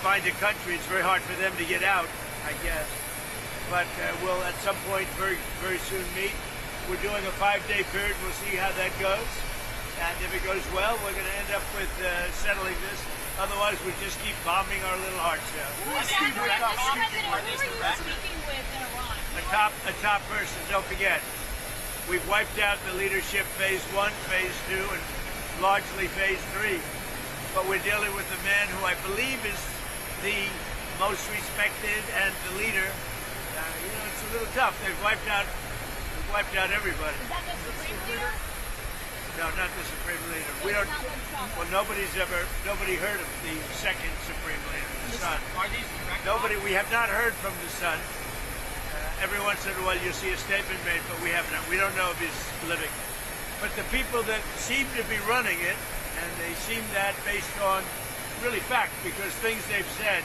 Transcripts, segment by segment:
find a country. It's very hard for them to get out, I guess. But we'll at some point very soon meet. We're doing a 5-day period. We'll see how that goes. And if it goes well, we're going to end up with settling this. Otherwise, we just keep bombing our little hearts out. Who are you speaking with in Iran? A top person. Don't forget, we've wiped out the leadership phase 1, phase 2, and largely phase 3. But we're dealing with a man who I believe is the most respected and the leader. It's a little tough. They've wiped out everybody. Is that the Supreme Leader? No, not the Supreme Leader. We don't. Well, nobody heard of the second Supreme Leader, the son. Nobody. We have not heard from the son. Every once in a while, you'll see a statement made, but we haven't. We don't know if he's living. But the people that seem to be running it, and they seem that based on really fact, because things they've said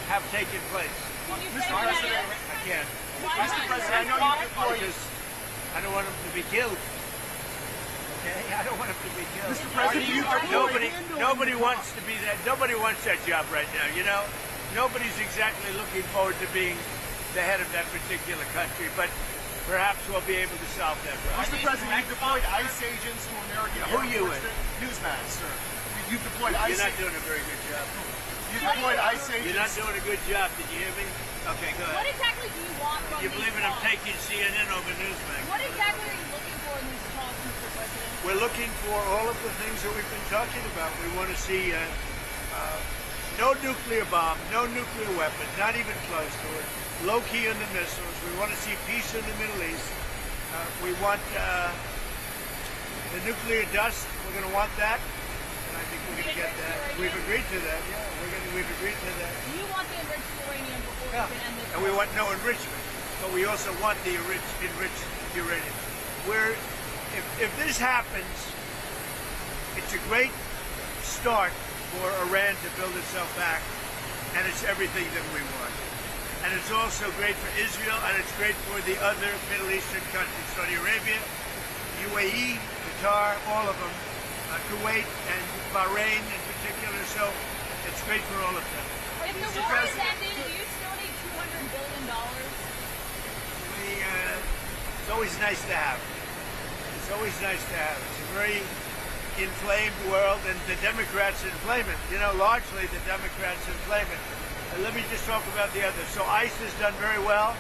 have taken place. Can you say what that is? I can't. Mr. President, I know you because I don't want him to be killed. Okay, I don't want him to be killed. Mr. President, nobody wants to be that. Nobody wants that job right now. Nobody's exactly looking forward to being the head of that particular country. But perhaps we'll be able to solve that problem. Mr. President, you've deployed ICE agents to American Who are you with? Newsman, sir. You've deployed ICE. You're not doing a very good job. You deployed ICE agents. You're not doing a good job. Did you hear me? Okay, go What ahead. exactly do you want from You these believe it? I'm talks? taking CNN over Newsmax. What exactly are you looking for in these talks, Mr. President? We're looking for all of the things that we've been talking about. We want to see no nuclear bomb, no nuclear weapon, not even close to it. Low key on the missiles. We want to see peace in the Middle East. We want the nuclear dust. We're going to want that. And I think we're going to get that. We've agreed to that. Yeah, we've agreed to that. Do you want the enriched uranium before Yeah. we can end this? And we want no enrichment, but we also want the enriched uranium. If this happens, it's a great start for Iran to build itself back, and it's everything that we want. And it's also great for Israel, and it's great for the other Middle Eastern countries, Saudi Arabia, UAE, Qatar, all of them, Kuwait and Bahrain in particular. So it's great for all of them. If the war is ending, do you still need $200 billion? It's always nice to have. It's always nice to have. It's a very inflamed world, and the Democrats inflame it. Largely the Democrats inflame it. Let me just talk about the others. So ICE has done very well.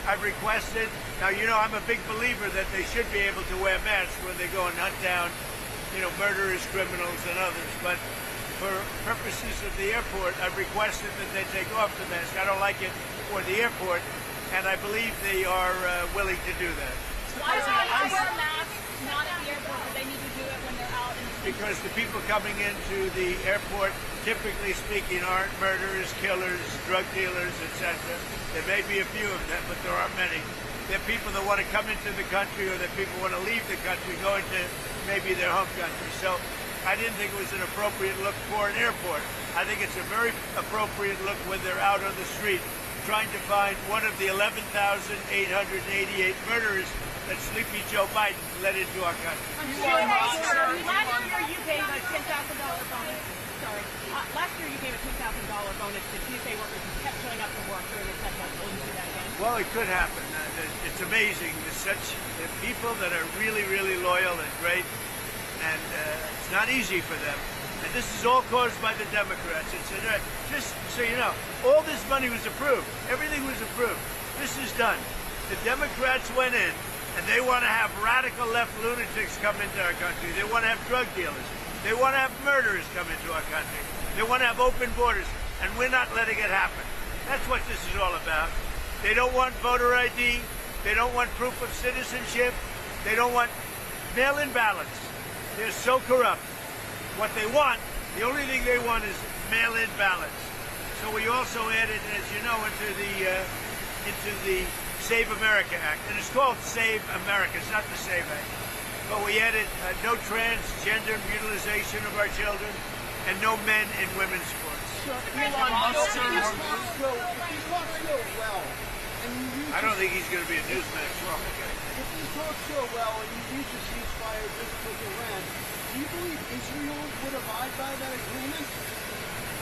I've requested. Now, I'm a big believer that they should be able to wear masks when they go and hunt down, murderers, criminals, and others. But for purposes of the airport, I've requested that they take off the mask. I don't like it for the airport, and I believe they are willing to do that. Why do they wear masks not at the airport, but they need to do it when they're out in the street? Because the people coming into the airport, typically speaking, aren't murderers, killers, drug dealers, etc. There may be a few of them, but there aren't many. They're people that want to come into the country, or that people want to leave the country, go into maybe their home country. So I didn't think it was an appropriate look for an airport. I think it's a very appropriate look when they're out on the street trying to find one of the 11,888 murderers that Sleepy Joe Biden led into our country. Last year you gave a $10,000 bonus. Sorry. Last year you gave a $10,000 bonus to TSA workers who kept showing up to work during the shutdown. Will you do that again? Well, it could happen. It's amazing. There are people that are really, really loyal and great, and it's not easy for them. And this is all caused by the Democrats. Just so you know, all this money was approved. Everything was approved. This is done. The Democrats went in, and they want to have radical left lunatics come into our country. They want to have drug dealers. They want to have murderers come into our country. They want to have open borders, and we're not letting it happen. That's what this is all about. They don't want voter ID. They don't want proof of citizenship. They don't want mail-in ballots. They're so corrupt. What they want, the only thing they want is mail-in ballots. So we also added, as you know, into the Save America Act. And it's called Save America. It's not the Save Act. But we added no transgender mutilization of our children and no men in women's sports. I don't think he's going to be a newsman. If he talks so well and he reaches ceasefire just with Iran, do you believe Israel would abide by that agreement?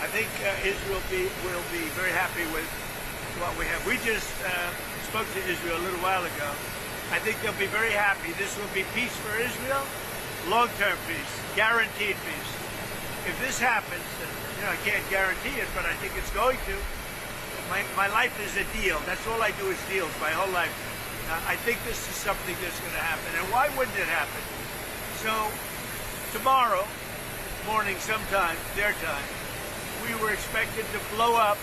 I think Israel will be very happy with what we have. We just spoke to Israel a little while ago. I think they'll be very happy. This will be peace for Israel, long-term peace, guaranteed peace. If this happens, and, I can't guarantee it, but I think it's going to. My life is a deal. That's all I do is deals, my whole life. I think this is something that's going to happen. And why wouldn't it happen? So tomorrow morning sometime, their time, we were expected to blow up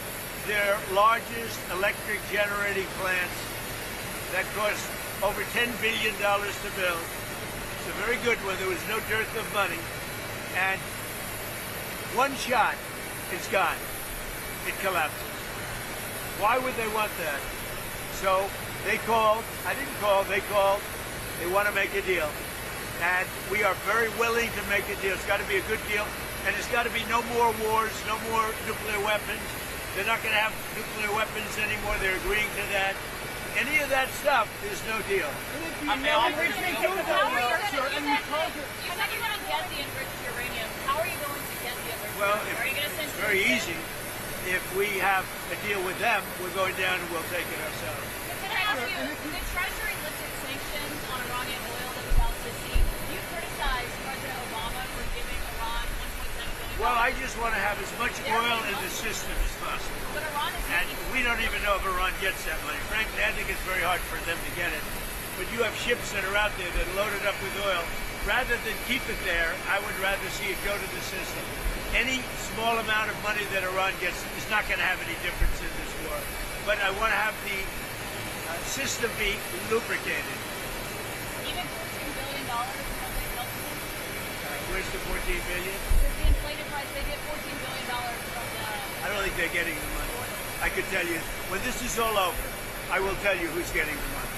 their largest electric generating plants that cost over $10 billion to build. It's a very good one. There was no dearth of money. And one shot, it's gone. It collapses. Why would they want that? So they called. I didn't call. They called. They want to make a deal. And we are very willing to make a deal. It's got to be a good deal. And it's got to be no more wars, no more nuclear weapons. They're not going to have nuclear weapons anymore. They're agreeing to that. Any of that stuff, there's no deal. You said you're going to get the enriched uranium. How are you going to get the enriched Well, uranium? Are you going to send it's very easy. If we have a deal with them, we're going down and we'll take it ourselves. Can I ask you, the Treasury lifted sanctions on Iranian oil that was out to sea. You criticized President Obama for giving Iran $1.7 billion. Well, I just want to have as much oil in the system as possible. But Iran is And we don't even know if Iran gets that money. Frankly, I think it's very hard for them to get it. But you have ships that are out there that are loaded up with oil. Rather than keep it there, I would rather see it go to the system. Any small amount of money that Iran gets is not going to have any difference in this war. But I want to have the system be lubricated. even $14 billion is something else. Where's the $14 billion? Because the inflated price, they get $14 billion from the... I don't think they're getting the money. I could tell you, when this is all over, I will tell you who's getting the money.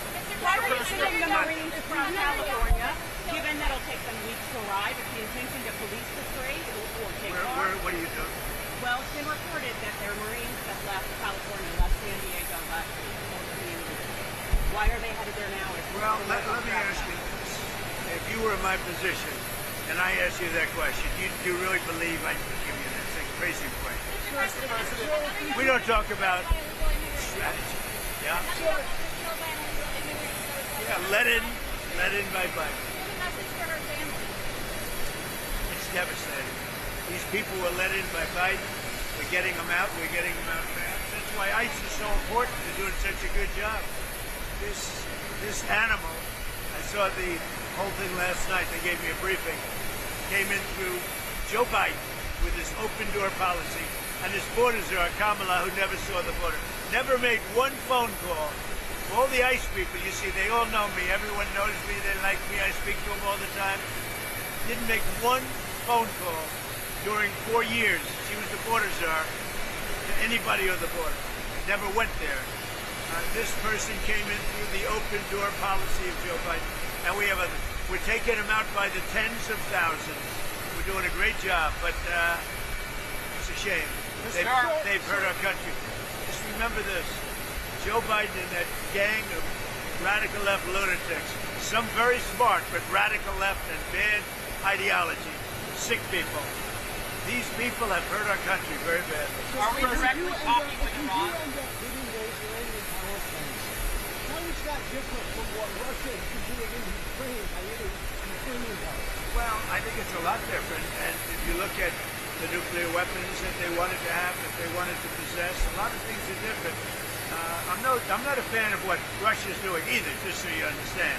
Why are you sending the Marines from California, given that it'll take them weeks to arrive? Is the intention to police the strait or take off? What are you doing? Well, it's been reported that there are Marines that left California, left San Diego last week. Why are they headed there now? Well, let me ask you this. If you were in my position, and I asked you that question, do you really believe I could give you that? It's a crazy question. We don't talk about strategy. Yeah? Yeah, let in by Biden. It's devastating. These people were let in by Biden. We're getting them out. We're getting them out fast. That's why ICE is so important. They're doing such a good job. This animal, I saw the whole thing last night. They gave me a briefing. Came in through Joe Biden with his open door policy, and his borders are Kamala, who never saw the border. Never made one phone call. All the ICE people, you see, they all know me. Everyone knows me. They like me. I speak to them all the time. Didn't make one phone call during 4 years. She was the border czar to anybody on the border. Never went there. This person came in through the open door policy of Joe Biden, and we have others. We're taking them out by the tens of thousands. We're doing a great job, but it's a shame. They've hurt our country. Just remember this. Joe Biden and that gang of radical left lunatics, some very smart, but radical left and bad ideology, sick people. These people have hurt our country very badly. Are we directly talking with Iran? If you end up hitting those uranium power plants, how is that different from what Russia is doing in Ukraine by hitting Ukrainian power? Well, I think it's a lot different. And if you look at the nuclear weapons that they wanted to have, that they wanted to possess, a lot of things are different. I'm not a fan of what Russia's doing either, just so you understand,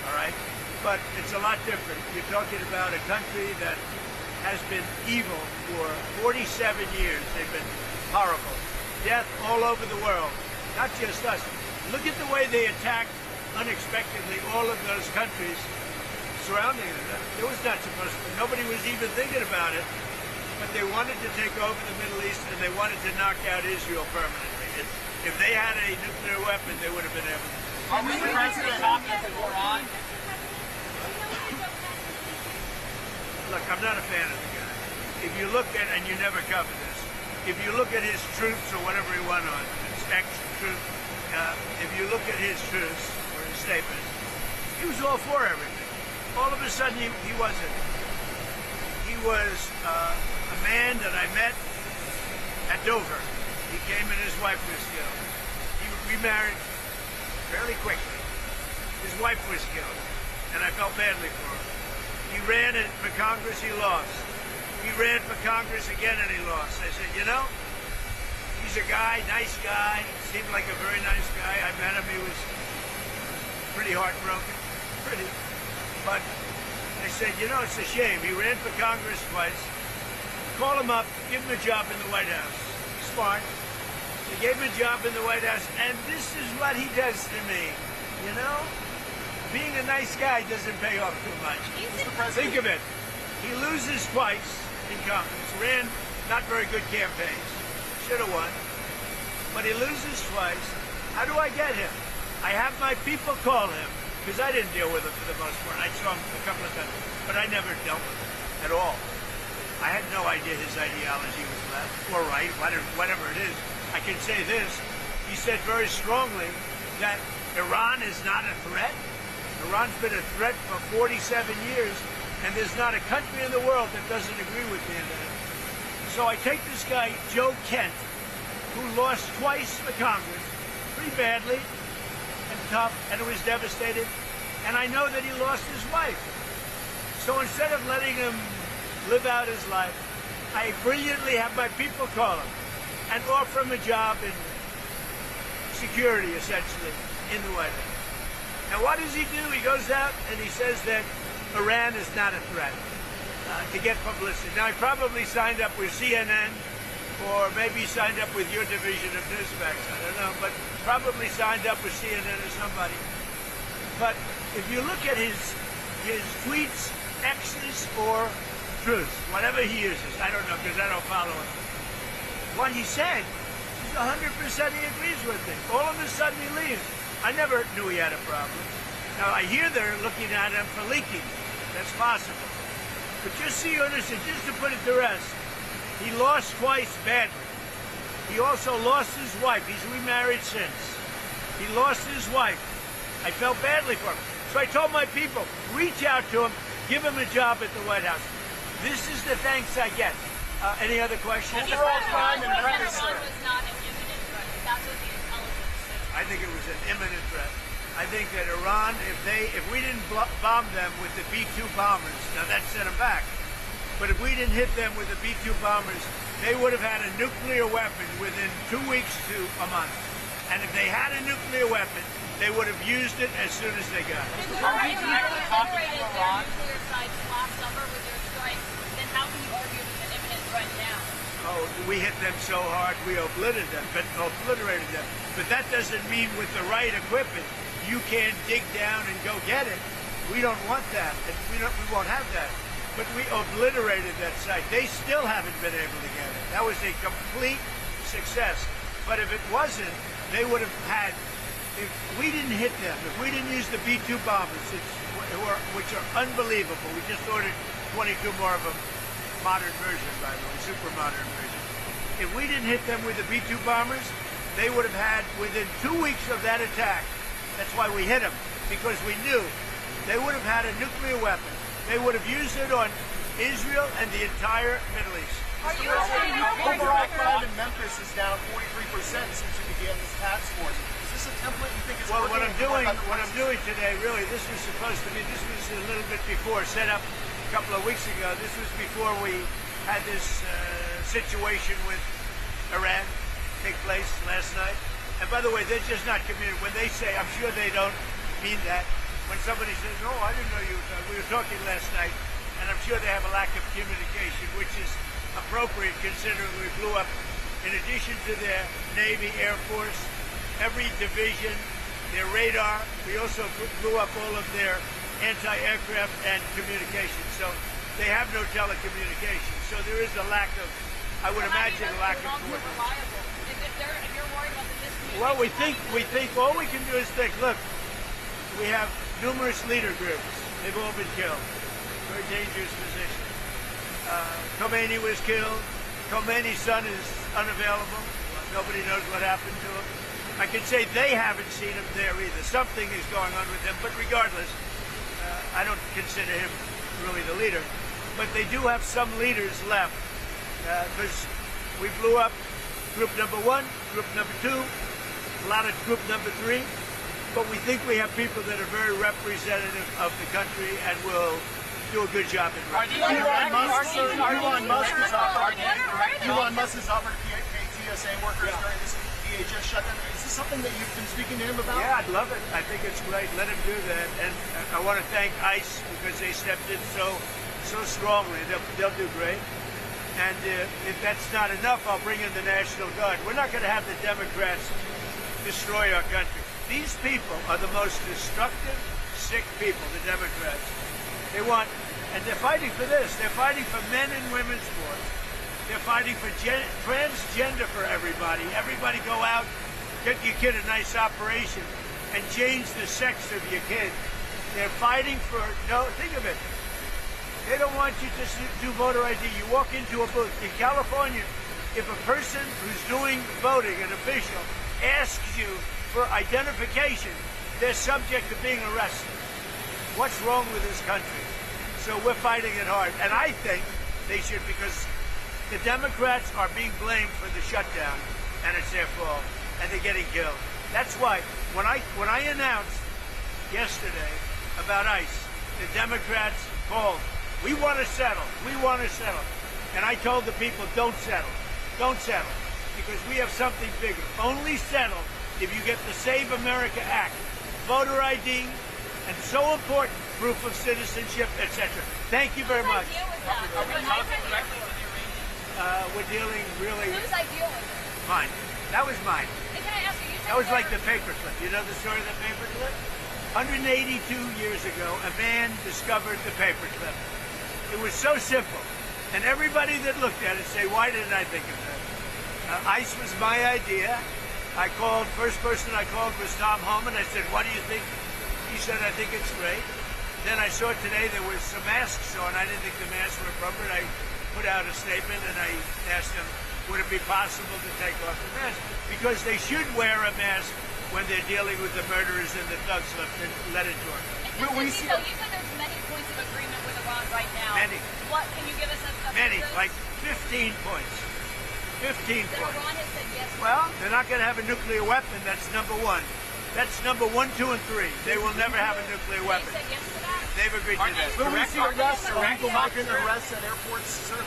all right? But it's a lot different. You're talking about a country that has been evil for 47 years. They've been horrible. Death all over the world, not just us. Look at the way they attacked unexpectedly all of those countries surrounding them. It was not supposed to. Nobody was even thinking about it. But they wanted to take over the Middle East, and they wanted to knock out Israel permanently. If they had a nuclear weapon, they would have been able to. Are we the president talking to Iran? Look, I'm not a fan of the guy. If you look at, and you never cover this, if you look at his troops or whatever he went on, his ex-troop, if you look at his troops or his statements, he was all for everything. All of a sudden, he wasn't. He was a man that I met at Dover. He came and his wife was killed. He remarried fairly quickly. His wife was killed, and I felt badly for him. He ran for Congress, he lost. He ran for Congress again and he lost. I said, you know, he's a guy, nice guy, seemed like a very nice guy. I met him, he was pretty heartbroken, but I said, you know, it's a shame. He ran for Congress twice. Call him up, give him a job in the White House. Smart. They gave him a job in the White House, and this is what he does to me, you know? Being a nice guy doesn't pay off too much. Think of it. He loses twice in Congress. Ran not very good campaigns. Should have won. But he loses twice. How do I get him? I have my people call him, because I didn't deal with him for the most part. I saw him a couple of times, but I never dealt with him at all. I had no idea his ideology was left or right, whatever it is. I can say this. He said very strongly that Iran is not a threat. Iran's been a threat for 47 years, and there's not a country in the world that doesn't agree with me on that. So I take this guy, Joe Kent, who lost twice for Congress, pretty badly and tough, and it was devastated, and I know that he lost his wife. So instead of letting him live out his life, I brilliantly have my people call him and offer him a job in security, essentially, in the White House. Now, what does he do? He goes out and he says that Iran is not a threat to get publicity. Now, he probably signed up with CNN or maybe signed up with your division of Newsmax. I don't know, but probably signed up with CNN or somebody. But if you look at his tweets, X's or Truth, whatever he uses, I don't know because I don't follow him. What he said, 100% he agrees with me. All of a sudden he leaves. I never knew he had a problem. Now, I hear they're looking at him for leaking. That's possible. But just so you understand, just to put it to rest, he lost twice badly. He also lost his wife. He's remarried since. He lost his wife. I felt badly for him. So I told my people, reach out to him, give him a job at the White House. This is the thanks I get. Any other questions? Overall crime and Iran murder, sir. was not an imminent threat. That's what the intelligence said. I think it was an imminent threat. I think that Iran, if we didn't bomb them with the B-2 bombers, now that set them back. But if we didn't hit them with the B-2 bombers, they would have had a nuclear weapon within 2 weeks to a month. And if they had a nuclear weapon, they would have used it as soon as they got it. If you obliterated their nuclear sites last summer with your strikes, then how can you argue with an imminent threat now? Oh, we hit them so hard, we obliterated them. But that doesn't mean with the right equipment, you can't dig down and go get it. We don't want that, and we won't have that. But we obliterated that site. They still haven't been able to get it. That was a complete success. But if it wasn't, they would have had, if we didn't hit them, if we didn't use the B-2 bombers, which are unbelievable, we just ordered 22 more of them, modern version, by the way, super modern version. If we didn't hit them with the B-2 bombers, they would have had, within 2 weeks of that attack, that's why we hit them, because we knew they would have had a nuclear weapon. They would have used it on Israel and the entire Middle East. Overall crime in Memphis is down 43% since you began this task force. Is this a template you think is Well, working? what I'm doing today, really, this was supposed to be, this was a little bit before, set up a couple of weeks ago. This was before we had this situation with Iran take place last night. And by the way, they're just not communicating. When they say, I'm sure they don't mean that. When somebody says, "Oh, I didn't know you," we were talking last night, and I'm sure they have a lack of communication, which is appropriate considering we blew up, in addition to their Navy, Air Force, every division, their radar. We also blew up all of their anti-aircraft and communication. So they have no telecommunication. So there is a lack of, I would imagine, a lack of coordination. If you're worried about the miscommunication, Well, we think all we can do is think, look, we have numerous leader groups. They've all been killed. Very dangerous position. Khomeini was killed. Khomeini's son is unavailable. Nobody knows what happened to him. I can say they haven't seen him there either. Something is going on with him, but regardless, I don't consider him really the leader. But they do have some leaders left because we blew up group number 1, group number 2, a lot of group number 3. But we think we have people that are very representative of the country and will do a good job in representing. Elon Musk has offered to pay TSA workers during this DHS shutdown. Is this something that you've been speaking to him about? Yeah, I'd love it. I think it's great. Let him do that. And I want to thank ICE because they stepped in so strongly. They'll do great. And if that's not enough, I'll bring in the National Guard. We're not going to have the Democrats destroy our country. These people are the most destructive, sick people, the Democrats. They want, and they're fighting for this. They're fighting for men and women's sports. They're fighting for transgender for everybody. Everybody go out, get your kid a nice operation, and change the sex of your kid. They're fighting for, think of it. They don't want you to do voter ID. You walk into a booth. In California, if a person who's doing voting, an official, asks you for identification, they're subject to being arrested. What's wrong with this country? So we're fighting it hard. And I think they should, because the Democrats are being blamed for the shutdown, and it's their fault, and they're getting killed. That's why when I announced yesterday about ICE, the Democrats called. We want to settle. We want to settle. And I told the people, don't settle. Don't settle. Because we have something bigger. Only settle if you get the Save America Act, voter ID, and so important, proof of citizenship, etc. Thank you very much. We're dealing really... Whose idea was it? Mine. That was mine. And can I ask you, That was like the paperclip. You know the story of the paperclip? 182 years ago, a man discovered the paperclip. It was so simple. And everybody that looked at it say, why didn't I think of that? ICE was my idea. I called, first person I called was Tom Homan. I said, what do you think? He said, I think it's great. Then I saw today there was some masks on. I didn't think the masks were appropriate. I put out a statement and I asked them, would it be possible to take off the mask? Because they should wear a mask when they're dealing with the murderers and the thugs led into it. So you said there's many points of agreement with Iran right now. Many. What, can you give us a Many, like 15 points. 15 that points. Iran has said yes to? Well, they're not going to have a nuclear weapon. That's number 1. That's number 1, 2, and 3. They will never have a nuclear They weapon. said yes to that? They've agreed to that. Will we see arrests, illegal migrant arrests at airports, sir?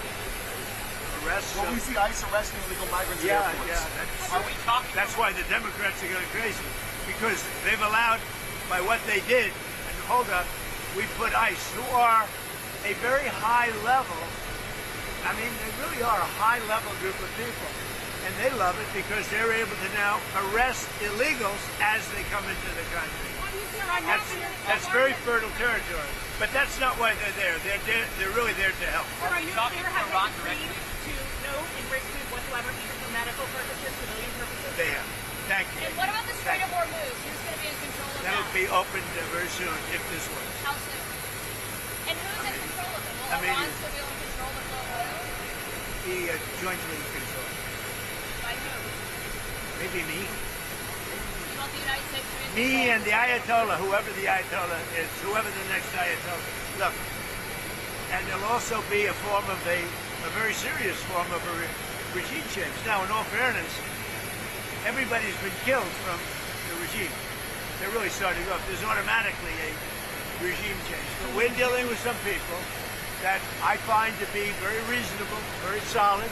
Arrests. Will we see ICE arresting illegal migrants at airports? Yeah. That's why the Democrats are going crazy. Because they've allowed, by what they did, and hold up, we put ICE, who are a very high level, I mean, they really are a high level group of people. And they love it because they're able to now arrest illegals as they come into the country. That's very fertile territory. But that's not why they're there. They're really there to help. Sir, are you clear have they agreed to no enrichment whatsoever, even for medical purposes, civilian purposes? They have. Thank you. And what about the Strait of Hormuz? Who's going to be in control of that? That'll be opened very soon if this works. How soon? And who's in control of it? Will Iran Immediately. still be able to control the flow of oil? He jointly controls. By who? Maybe me. You want the United States to be in Me control? and the Ayatollah, whoever the Ayatollah is, whoever the next Ayatollah. Look, and there'll also be a form of a very serious form of a regime change. Now, in all fairness, everybody's been killed from the regime. They're really starting off. There's automatically a regime change. But we're dealing with some people that I find to be very reasonable, very solid.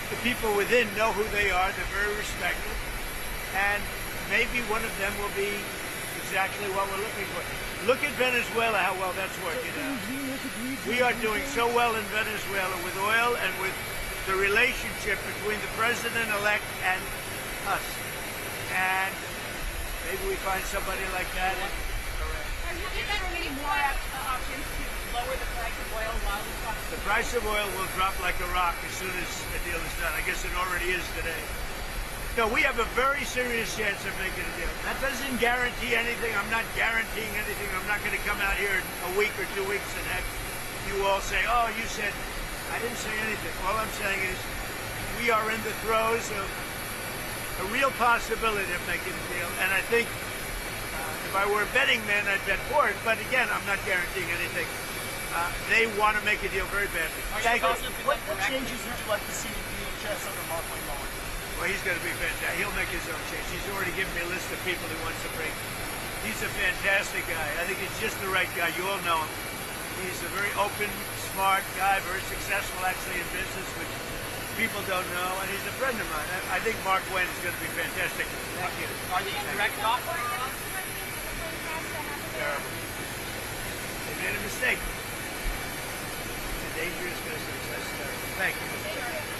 The people within know who they are. They're very respected. And maybe one of them will be exactly what we're looking for. Look at Venezuela, how well that's working out. We are doing so well in Venezuela with oil and with the relationship between the president-elect and us. And maybe we find somebody like that. Are you considering any more options to lower the price of oil while the stock? The price of oil will drop like a rock as soon as the deal is done. I guess it already is today. No, we have a very serious chance of making a deal. That doesn't guarantee anything. I'm not guaranteeing anything. I'm not going to come out here in a week or 2 weeks and have you all say, oh, you said. I didn't say anything. All I'm saying is we are in the throes of a real possibility of making a deal. And I think if I were a betting man, I'd bet for it. But again, I'm not guaranteeing anything. They want to make a deal very badly. Thank you. What changes would you like to see to the chance under Mark Wayne Mullin? Well, he's going to be fantastic. He'll make his own change. He's already given me a list of people he wants to bring. He's a fantastic guy. I think he's just the right guy. You all know him. He's a very open, smart guy, very successful actually in business, which people don't know, and he's a friend of mine. I think Mark Wayne is going to be fantastic. Thank you. Are the indirect costs? Terrible. They made a mistake. It's a dangerous business. That's terrible. Thank you.